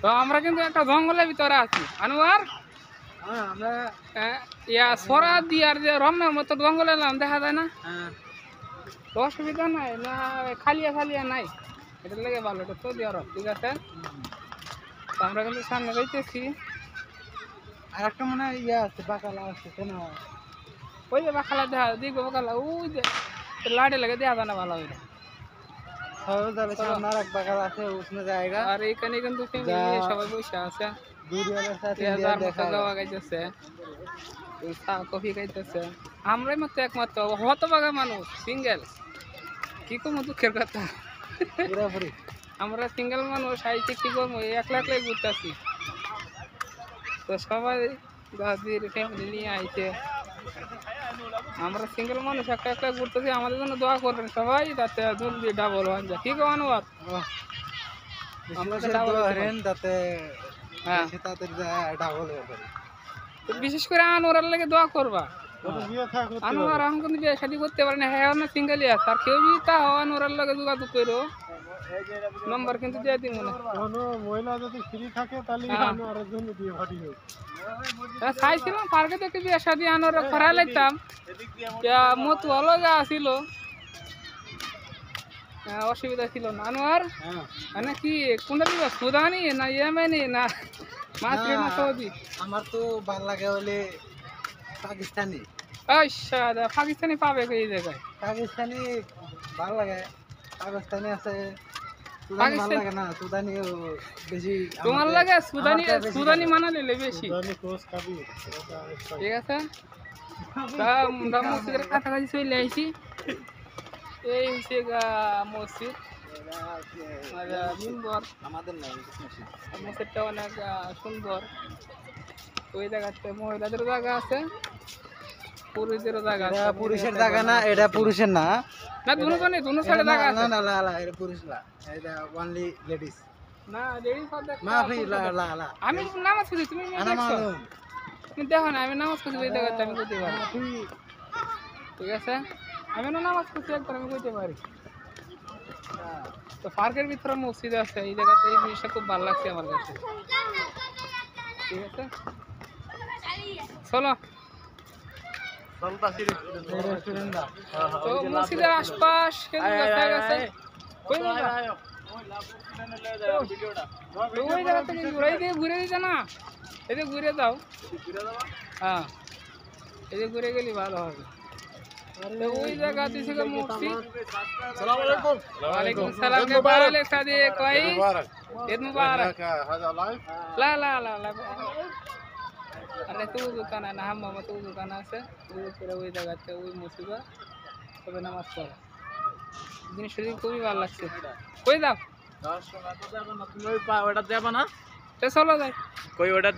তো আমরা কিন্তু একটা জঙ্গলের ভিতরে আছি আনোয়ার। আমরা ইয়া সরা দিয়ার যে রমের মতো জঙ্গলে এলাম, দেখা যায় না? তো অসুবিধা নাই না, খালিয়া খালিয়া নাই, এটার লেগে ভালো, এটা সৌদি আরব, ঠিক আছে। তো আমরা কিন্তু সামনে যাইতেছি। আর একটা মনে হয় ইয়ে আছে, বাকালা আছে কেন? ওই যে বাকালা দেখা দেখবো, বাকালা ওই যে লাড়ে লাগে দেখা যায় না ভালো হইলে। সামনে আর এক বাকালা আছে, উঠনে জায়গা। আর এখানে কিন্তু ফ্যামিলি সবাই বসে আছে, গাওয়া গাইতেছে, চা কফি খাইতেছে। আমরাই মাত্র একমাত্র হতভাগা মানুষ, সিঙ্গেল। কি করবো, দুঃখের কথা। আমরা সিঙ্গেল মানুষ, আইতে কি করবো, একলা একলাই ঘুরতেছি। তো সবাই দাদির ফ্যামিলি নিয়ে আইছে, আমরা সিঙ্গেল মানুষ একটা একটা ঘুরতেছি। আমাদের জন্য দোয়া করবেন সবাই, যাতে জলদি ডাবল হয়ে যায়। কি কো আনোয়ার? আমরা তো ডাবল হরেন, যাতে হ্যাঁ তাদের ডাবল হয়ে যাবে। বিশেষ করে আনোয়ারের লাগে দোয়া করবা। আনোয়ার এখন কিন্তু বিয়ে শাদী করতে পারে না, হ্যাঁ না সিঙ্গেলই আছে। আর কেউ যদি তা আনোয়ারের লাগে যোগাযোগ করো, নম্বর কিন্তু দিয়ে দিব না। কোনো মহিলা যদি ফ্রি থাকে তাহলে আনোয়ারের জন্য দিয়ে পাঠিয়ে। চাইছিলাম পার্কে থেকে বিয়ে শাদী আনোয়ার করা লাগতাম, মতো ভালো যা ছিল, অসুবিধা ছিল না। আনোয়ার মানে কি কোনটা দিবা, সুদানি না ইয়েমেনি না মাসরি না সৌদি? আমার তো ভালো লাগে হলে পাকিস্তানি। আচ্ছা, পাকিস্তানি পাবে এই জায়গায়? পাকিস্তানি ভালো লাগে, পাকিস্তানি আছে। পাকিস্তান লাগে না, সুদানি বেশি তোমার লাগে? সুদানি, সুদানি মানালে বেশি, ঠিক আছে। আমরা মসজিদের কাছাকাছি চলে আইছি। এই হচ্ছে মসজিদ, সুন্দর আমাদের নাই মসজিদটা, অনেক সুন্দর। ওই জায়গাতে মহিলাদের জায়গা আছে, পুরুষদেরও জায়গা আছে। পুরুষের জায়গা না, এটা পুরুষের না, না দুজনে দুনো সাইডে জায়গা আছে। না না না, এটা পুরুষ না, এটা অনলি লেডিস। না লেডিস ফাদার মাফি লা লা লা, আমি নামাজ পড়ি, তুমি আনা মালুম। তুমি দেখো না আমি নামাজ পড়ি, এই জায়গাতে আমি কইতে পারি, ঠিক আছে। আমি না নামাজ পড়ি একবার, আমি কইতে পারি। তো পার্কের ভিতরে মসজিদ আছে, এই জায়গাতে এই জিনিসটা খুব ভালো লাগছে আমার কাছে, ঠিক আছে। চলো তো মসজিদের আশপাশ ওই জায়গা থেকে ঘুরে দিতে না, এদিকে ঘুরে দাও। হ্যাঁ, এদিকে ঘুরে গেলে ভালো হবে। ওই জায়গা থেকে মসজিদ। ওয়ালাইকুম সালাম, কে বারে সাদি কই ঈদ মুবারক। লা লা লা লা, আরে তো দোকান না, মামা তো দোকান আছে ওই জায়গাতে, ওই মসজিদে তবে নামাজ পড়ে। জিনিসটা খুবই ভালো লাগছে। কই দাও, চলো যাই। কই ওটা